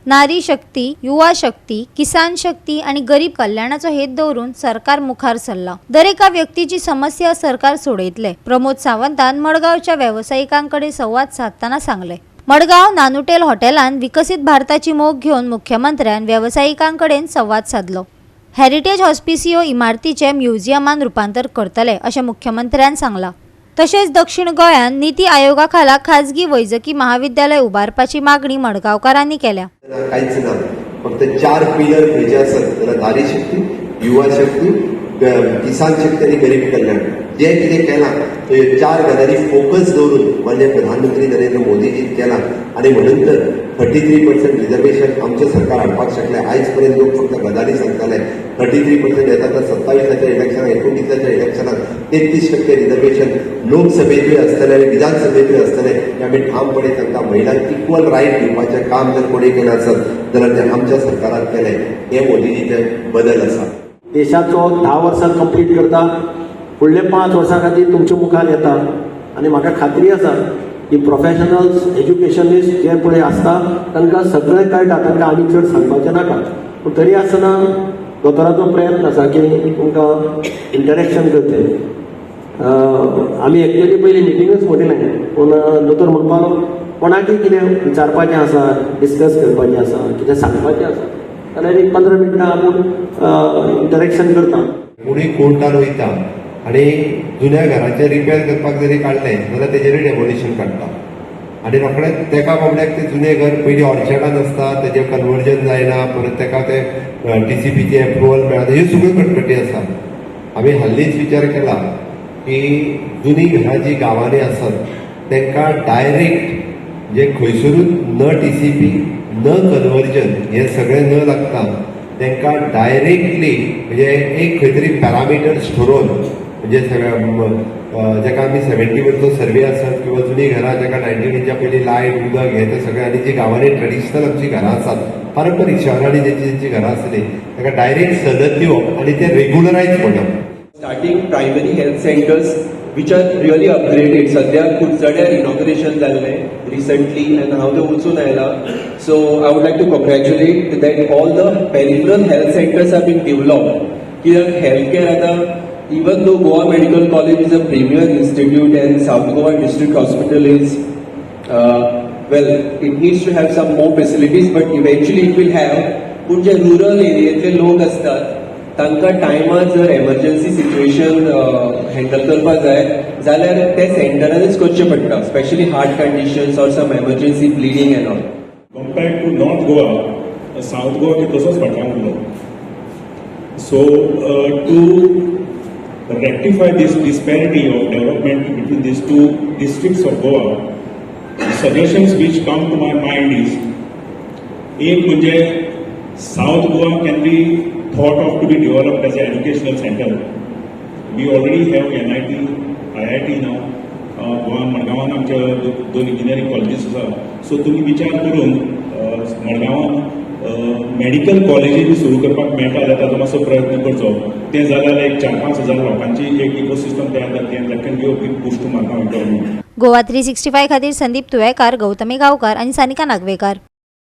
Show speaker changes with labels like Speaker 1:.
Speaker 1: नारी शक्ती, युवा शक्ती, किसान शक्ती आणि गरीब कल्याणाचो हेत दवरून सरकार मुखार सरला। दर एका व्यक्तीची समस्या सरकार सोडयतले। प्रमोद सावंतान मडगावच्या व्यावसायिकांकडे संवाद साधताना सांगले। मडगाव नानुटेल हॉटेलान विकसित भारताची मोख घेऊन मुख्यमंत्र्यान व्यावसायिकांकडेन संवाद साधलो। हेरिटेज हॉस्पिसियो इमारतीचे म्युझियमान रूपांतर करतले अशें मुख्यमंत्र्यान सांगला। तशेंच दक्षिण गोंयान नीती आयोगा खाला खाजगी वैजकी महाविद्यालय उबारपाची मागणी मडगावकारांनी केल्या।
Speaker 2: काहीच ना, फक्त 4 पिलर खंयचे आसत जाल्यार नारी शक्ती, युवा शक्ती, किसान शक्ती आणि गरीब कल्याण जे कितें केलां ते 4 गजाली फोकस दवरून म्हणजे प्रधानमंत्री नरेंद्र मोदीजी केलां आणि म्हणून तर 33% रिजर्वेशन आमचे सरकार हाडपाक शकले। आयज पर्यंत लोक फक्त गजाली सांगताले 33% येता तर 27च्या इलेक्शनाक 29च्या इलेक्शनाक 33% रिजर्वेशन लोकसभेतूय आसतले आनी विधानसभेतूय आसतले हे आमी ठामपणे तांकां महिलांक इक्वल रायट दिवपाचें काम जर कोणी केलें आसत जाल्यार ते आमच्या सरकारान केलें। हे मोदीजीचे बदल आसा।
Speaker 3: देशाचो 10 वर्सां कंप्लीट करता, फुडले 5 वर्सां खातीर तुमच्या मुखार येता आनी म्हाका खात्री आसा की प्रोफेशनल्स एज्युकेशनिस्ट जे पळय आसता तांकां सगळें कळटा, तांकां आनी चड सांगपाचें नाका। पूण तरी आसतना दोतोराचो प्रयत्न आसा की तुमकां इंटरेक्शन करचें। आमी एक्चुअली पयलीं मिटिंगूच म्हटलें, पूण दोतोर म्हणपाक कोणाकय कितें विचारपाचें आसा, डिस्कस करपाचें आसा, कितें सांगपाचें आसा जाल्यार एक 15 मिनटां आपूण इंटरेक्शन करता।
Speaker 2: कोणी कोर्टान वयता आनी जुन्या घराचें रिपेर करपाक जरी काडलें जाल्यार तेजेरूय डेमोलिशन काडटा आनी रोखडेंच तेका बाबड्याक तें जुनें घर पयलीं ऑर्चर्डान आसता, तेजें कन्वर्जन जायना, परत तेका तें TCPचें एप्रुवल मेळना, ह्यो सगळ्यो कटकटी आसा। आमी हाल्लीच विचार केला की जुनी घरां जी गांवांनी आसत तांकां डायरेक्ट जे खंयसरूच न TCP न कन्वर्जन हे सगळें न लागता तांकां डायरेक्टली म्हणजे एक खंय तरी पॅरामिटर्स ठरोवन म्हणजे जेका आमी 70वरचो सर्वे आसत किंवा जुनी घरां जेका 1900च्या पयलीं लायट उदक हे ते सगळें आनी जी गांवांनी ट्रेडिशनल आमची घरां आसात, पारंपरीक शहरांनी जेंची घरां आसली ताका डायरेक्ट सनद दिवप आनी ते रेग्युलरायज करप।
Speaker 4: Starting primary health centers which are really upgraded. Sadhya Kutsadiar inauguration जाल्ले recently and how they also नायला. So I would like to congratulate that all the peripheral health centers have been developed. Here healthcare आता even though Goa Medical College is a premier institute and South Goa District Hospital is well, it needs to have some more facilities, but eventually it will have. पण जे rural एरियातले लोक असतात तांकां टायमार जर emergency situation handle करपाक जाय जाल्यार ते सेंटरानूच करचें पडटा, स्पेशली हार्ट कंडिशन्स और some emergency bleeding and all.
Speaker 5: Compared to north Goa, south Goa की तसोच फाटल्यान उरलो। So to rectify this disparity of development between these two districts of Goa, suggestions which come to my mind is एक म्हणजे South Goa can be thought of to be developed as an educational center. We already have NIT, IIT now. Goa मडगांवान आमचे 2 engineering colleges आसा। So तुमी विचार करून मडगांवान medical कॉलेजी बी सुरू करपाक मेळटा जाल्यार ताचो मातसो प्रयत्न करचो। तें जाल्यार एक 4-5 हजार लोकांची एक इकोसिस्टम तयार जातली आनी that can give a big boost to Madgaon economy.
Speaker 1: Goa 365 खातीर संदीप तुयेकार, गौतमी गांवकार आणि सानिका नागवेकर।